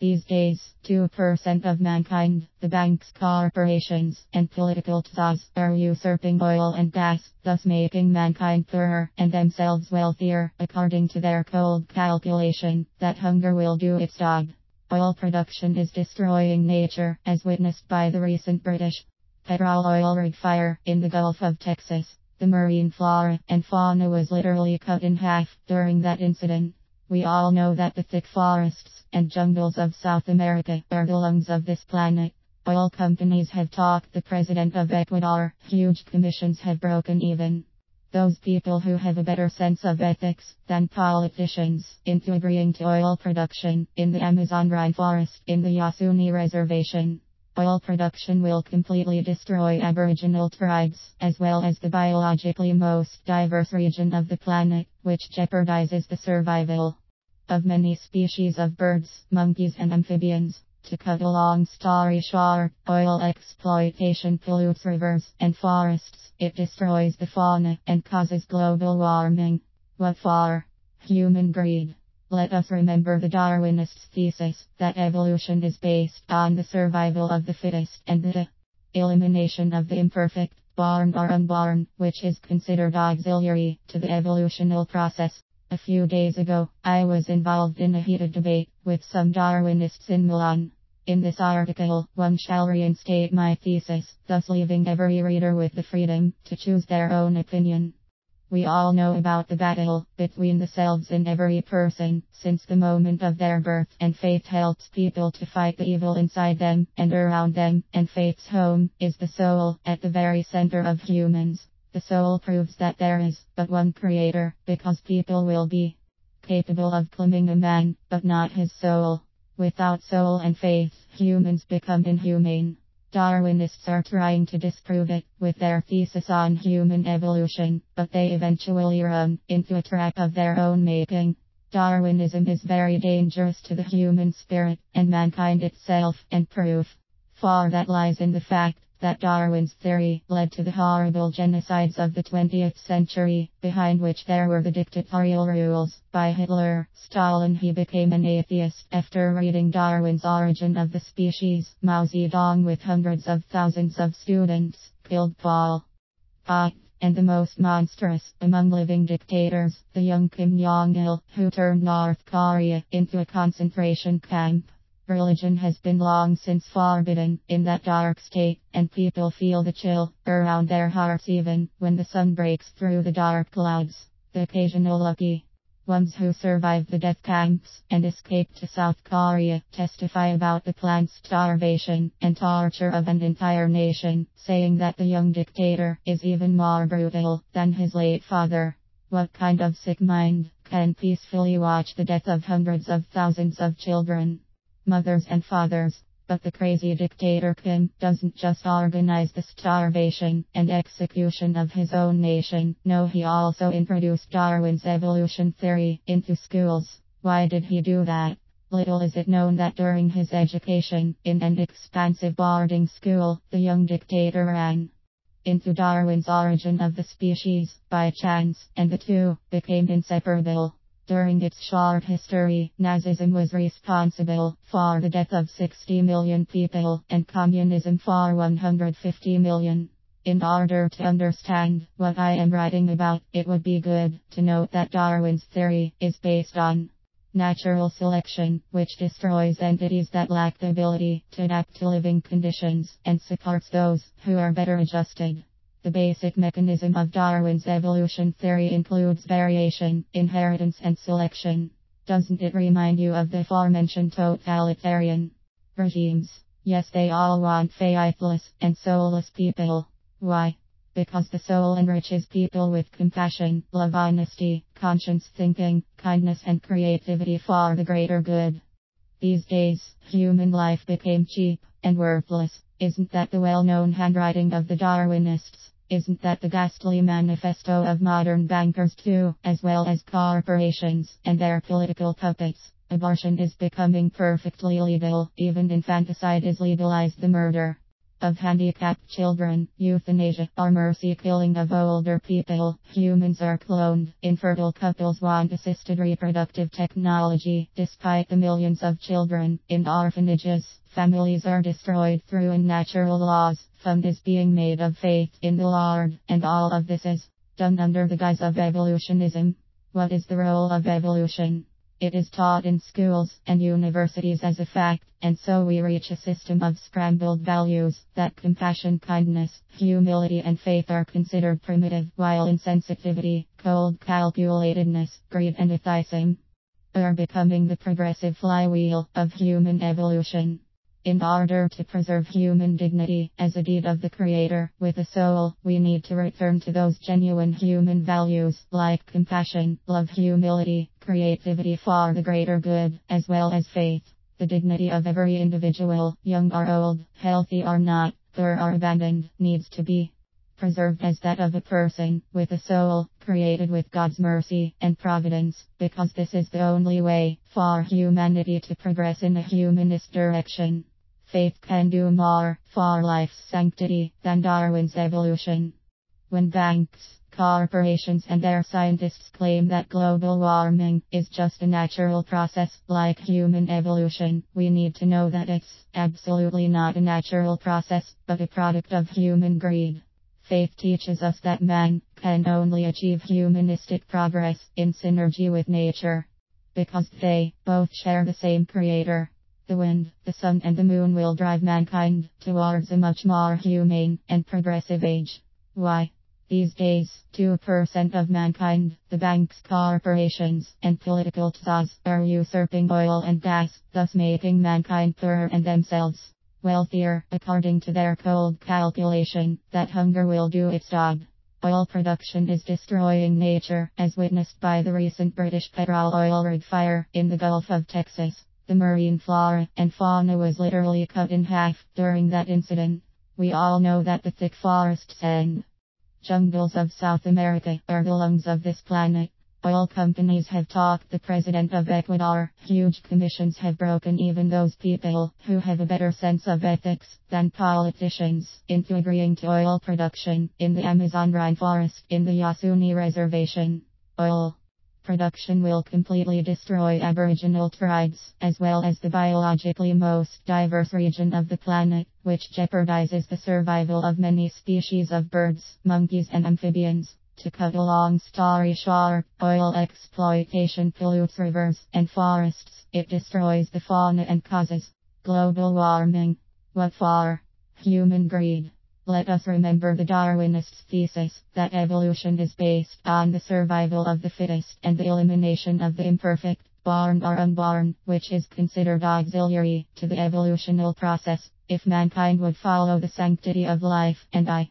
These days, 2% of mankind, the banks, corporations, and political czars, are usurping oil and gas, thus making mankind poorer and themselves wealthier. According to their cold calculation, that hunger will do its job. Oil production is destroying nature, as witnessed by the recent British petrol oil rig fire in the Gulf of Texas. The marine flora and fauna was literally cut in half during that incident. We all know that the thick forests and jungles of South America are the lungs of this planet. Oil companies have talked the president of Ecuador. Huge commissions have broken even those people who have a better sense of ethics than politicians into agreeing to oil production in the Amazon rainforest in the Yasuni Reservation. Oil production will completely destroy Aboriginal tribes, as well as the biologically most diverse region of the planet, which jeopardizes the survival of many species of birds, monkeys, and amphibians. To cut a long story short, oil exploitation pollutes rivers and forests. It destroys the fauna and causes global warming. What for? Human greed. Let us remember the Darwinist thesis that evolution is based on the survival of the fittest and the elimination of the imperfect, born or unborn, which is considered auxiliary to the evolutional process. A few days ago, I was involved in a heated debate with some Darwinists in Milan. In this article, one shall reinstate my thesis, thus leaving every reader with the freedom to choose their own opinion. We all know about the battle between the selves in every person, since the moment of their birth, and faith helps people to fight the evil inside them and around them, and faith's home is the soul, at the very center of humans. The soul proves that there is but one creator, because people will be capable of claiming a man, but not his soul. Without soul and faith, humans become inhumane. Darwinists are trying to disprove it with their thesis on human evolution, but they eventually run into a trap of their own making. Darwinism is very dangerous to the human spirit and mankind itself, and proof for that lies in the fact that Darwin's theory led to the horrible genocides of the 20th century, behind which there were the dictatorial rules by Hitler, Stalin. He became an atheist after reading Darwin's Origin of the Species. Mao Zedong, with hundreds of thousands of students, killed Pol Pot, and the most monstrous among living dictators, the young Kim Jong-il, who turned North Korea into a concentration camp. Religion has been long since forbidden in that dark state, and people feel the chill around their hearts even when the sun breaks through the dark clouds. The occasional lucky ones who survived the death camps and escaped to South Korea testify about the planned starvation and torture of an entire nation, saying that the young dictator is even more brutal than his late father. What kind of sick mind can peacefully watch the death of hundreds of thousands of children, mothers and fathers? But the crazy dictator Kim doesn't just organize the starvation and execution of his own nation. No, he also introduced Darwin's evolution theory into schools. Why did he do that? Little is it known that during his education in an expansive boarding school, the young dictator ran into Darwin's Origin of the Species by chance, and the two became inseparable. During its short history, Nazism was responsible for the death of 60 million people, and communism for 150 million. In order to understand what I am writing about, it would be good to note that Darwin's theory is based on natural selection, which destroys entities that lack the ability to adapt to living conditions, and supports those who are better adjusted. The basic mechanism of Darwin's evolution theory includes variation, inheritance, and selection. Doesn't it remind you of the aforementioned totalitarian regimes? Yes, they all want faithless and soulless people. Why? Because the soul enriches people with compassion, love, honesty, conscience thinking, kindness, and creativity for the greater good. These days, human life became cheap and worthless. Isn't that the well-known handwriting of the Darwinists? Isn't that the ghastly manifesto of modern bankers too, as well as corporations and their political puppets? Abortion is becoming perfectly legal, even infanticide is legalized. The murder of handicapped children, euthanasia, or mercy killing of older people. Humans are cloned. Infertile couples want assisted reproductive technology. Despite the millions of children in orphanages, families are destroyed through unnatural laws. Fun is being made of faith in the Lord, and all of this is done under the guise of evolutionism. What is the role of evolution? It is taught in schools and universities as a fact, and so we reach a system of scrambled values that compassion, kindness, humility, and faith are considered primitive, while insensitivity, cold calculatedness, greed, and atheism are becoming the progressive flywheel of human evolution. In order to preserve human dignity as a deed of the Creator with a soul, we need to return to those genuine human values like compassion, love, humility, creativity for the greater good, as well as faith. The dignity of every individual, young or old, healthy or not, poor or abandoned, needs to be preserved as that of a person with a soul, created with God's mercy and providence, because this is the only way for humanity to progress in a humanist direction. Faith can do more for life's sanctity than Darwin's evolution. When banks, corporations, and their scientists claim that global warming is just a natural process like human evolution, we need to know that it's absolutely not a natural process, but a product of human greed. Faith teaches us that man can only achieve humanistic progress in synergy with nature, because they both share the same creator. The wind, the sun, and the moon will drive mankind towards a much more humane and progressive age. Why? These days, 2% of mankind, the banks, corporations, and political tsars, are usurping oil and gas, thus making mankind poorer and themselves wealthier. According to their cold calculation, that hunger will do its job. Oil production is destroying nature, as witnessed by the recent British petrol oil rig fire in the Gulf of Texas. The marine flora and fauna was literally cut in half during that incident. We all know that the thick forests and jungles of South America are the lungs of this planet. Oil companies have talked the president of Ecuador. Huge commissions have broken even those people who have a better sense of ethics than politicians into agreeing to oil production in the Amazon rainforest in the Yasuni Reservation. Oil production will completely destroy Aboriginal tribes, as well as the biologically most diverse region of the planet, which jeopardizes the survival of many species of birds, monkeys, and amphibians. To cut a long story short, oil exploitation pollutes rivers and forests, it destroys the fauna and causes global warming. What for? Human greed. Let us remember the Darwinist thesis that evolution is based on the survival of the fittest and the elimination of the imperfect, born or unborn, which is considered auxiliary to the evolutional process. If mankind would follow the sanctity of life, and I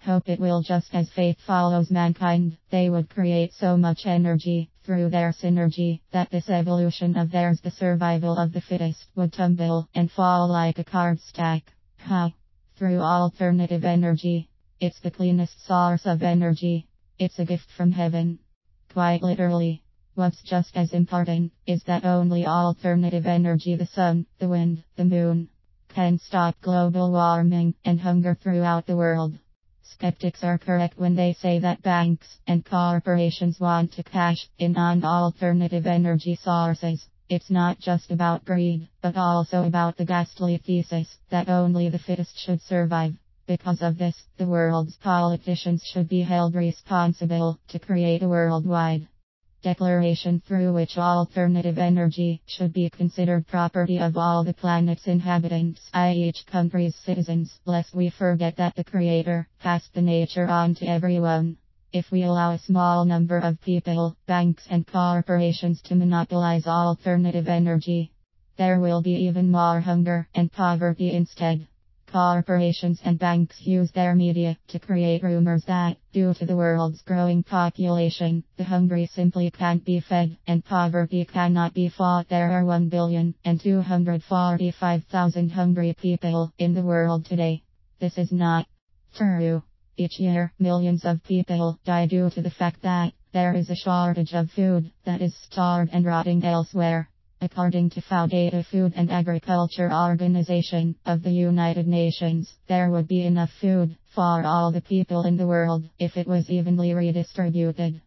hope it will just as faith follows mankind, they would create so much energy through their synergy that this evolution of theirs, the survival of the fittest, would tumble and fall like a card stack. How? Through alternative energy. It's the cleanest source of energy. It's a gift from heaven. Quite literally. What's just as important is that only alternative energy, the sun, the wind, the moon, can stop global warming and hunger throughout the world. Skeptics are correct when they say that banks and corporations want to cash in on alternative energy sources. It's not just about greed, but also about the ghastly thesis that only the fittest should survive. Because of this, the world's politicians should be held responsible to create a worldwide declaration through which alternative energy should be considered property of all the planet's inhabitants, i.e. each country's citizens, lest we forget that the Creator passed the nature on to everyone. If we allow a small number of people, banks, and corporations to monopolize alternative energy, there will be even more hunger and poverty instead. Corporations and banks use their media to create rumors that, due to the world's growing population, the hungry simply can't be fed, and poverty cannot be fought. There are 1,245,000 hungry people in the world today. This is not true. Each year, millions of people die due to the fact that there is a shortage of food that is stored and rotting elsewhere. According to FAO data, Food and Agriculture Organization of the United Nations, there would be enough food for all the people in the world if it was evenly redistributed.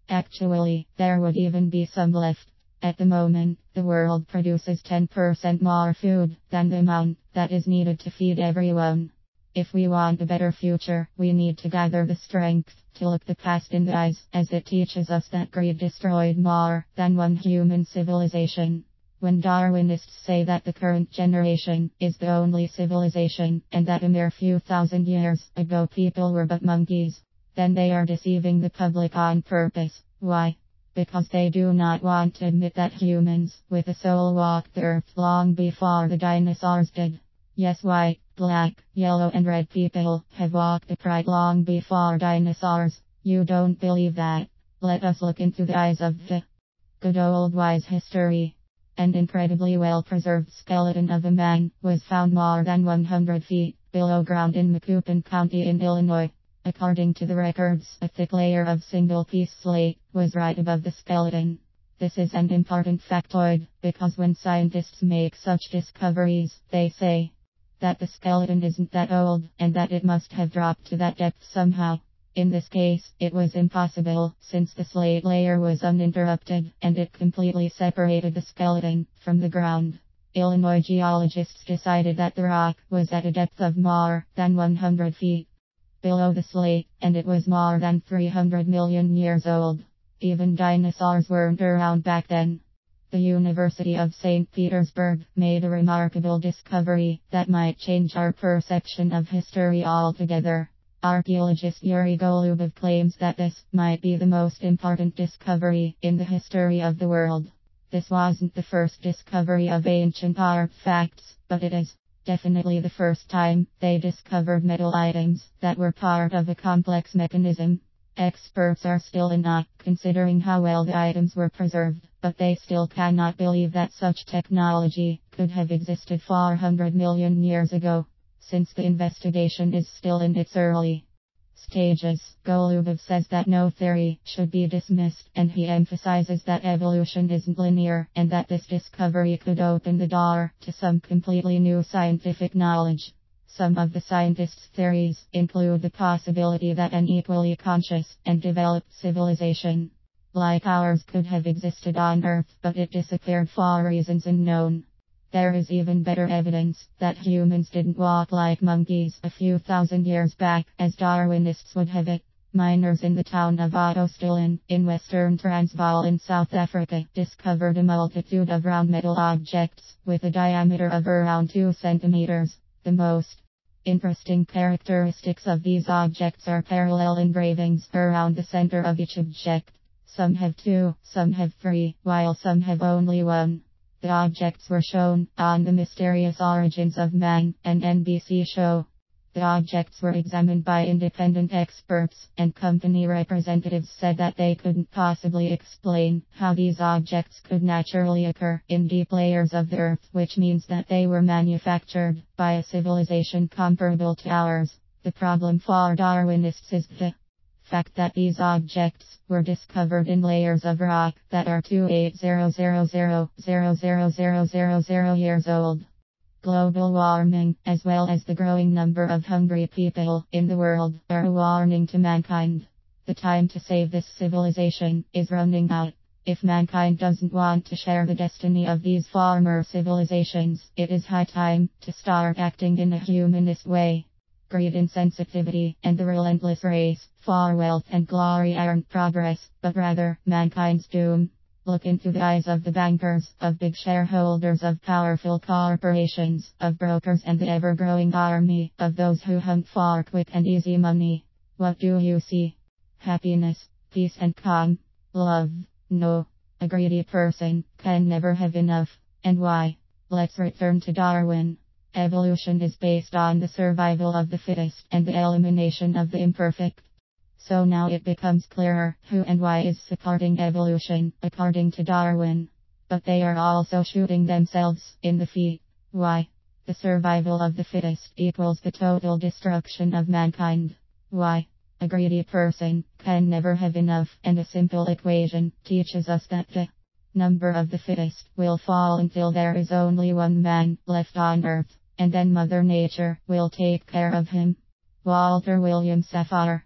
Actually, there would even be some left. At the moment, the world produces 10% more food than the amount that is needed to feed everyone. If we want a better future, we need to gather the strength to look the past in the eyes, as it teaches us that greed destroyed more than one human civilization. When Darwinists say that the current generation is the only civilization, and that a mere few thousand years ago people were but monkeys, then they are deceiving the public on purpose. Why? Because they do not want to admit that humans with a soul walked the earth long before the dinosaurs did. Yes, white, black, yellow and red people have walked upright long before dinosaurs. You don't believe that? Let us look into the eyes of the good old wise history. An incredibly well-preserved skeleton of a man was found more than 100 feet below ground in Macoupin County in Illinois. According to the records, a thick layer of single-piece slate was right above the skeleton. This is an important factoid, because when scientists make such discoveries, they say that the skeleton isn't that old, and that it must have dropped to that depth somehow. In this case, it was impossible, since the slate layer was uninterrupted, and it completely separated the skeleton from the ground. Illinois geologists decided that the rock was at a depth of more than 100 feet below the slate, and it was more than 300 million years old. Even dinosaurs weren't around back then. The University of St. Petersburg made a remarkable discovery that might change our perception of history altogether. Archaeologist Yuri Golubov claims that this might be the most important discovery in the history of the world. This wasn't the first discovery of ancient artifacts, but it is definitely the first time they discovered metal items that were part of a complex mechanism. Experts are still in awe, considering how well the items were preserved, but they still cannot believe that such technology could have existed 400 million years ago. Since the investigation is still in its early stages, Golubov says that no theory should be dismissed, and he emphasizes that evolution isn't linear, and that this discovery could open the door to some completely new scientific knowledge. Some of the scientists' theories include the possibility that an equally conscious and developed civilization like ours could have existed on Earth, but it disappeared for reasons unknown. There is even better evidence that humans didn't walk like monkeys a few thousand years back, as Darwinists would have it. Miners in the town of Ottosdalen, in western Transvaal in South Africa, discovered a multitude of round metal objects with a diameter of around 2 centimeters. The most interesting characteristics of these objects are parallel engravings around the center of each object. Some have 2, some have 3, while some have only 1. The objects were shown on The Mysterious Origins of Man, an NBC show. The objects were examined by independent experts, and company representatives said that they couldn't possibly explain how these objects could naturally occur in deep layers of the earth, which means that they were manufactured by a civilization comparable to ours. The problem for Darwinists is the fact that these objects were discovered in layers of rock that are 28,000,000,000 years old. Global warming, as well as the growing number of hungry people in the world, are a warning to mankind. The time to save this civilization is running out. If mankind doesn't want to share the destiny of these former civilizations, it is high time to start acting in a humanist way. Greed, insensitivity, and the relentless race for wealth and glory aren't progress, but rather mankind's doom. Look into the eyes of the bankers, of big shareholders, of powerful corporations, of brokers, and the ever-growing army of those who hunt for quick and easy money. What do you see? Happiness, peace and calm, love? No. A greedy person can never have enough. And why? Let's return to Darwin. Evolution is based on the survival of the fittest and the elimination of the imperfect. So now it becomes clearer who and why is supporting evolution, according to Darwin. But they are also shooting themselves in the feet. Why? The survival of the fittest equals the total destruction of mankind. Why? A greedy person can never have enough, and a simple equation teaches us that the Number of the fittest will fall until there is only one man left on Earth, and then Mother Nature will take care of him. Walter William Safire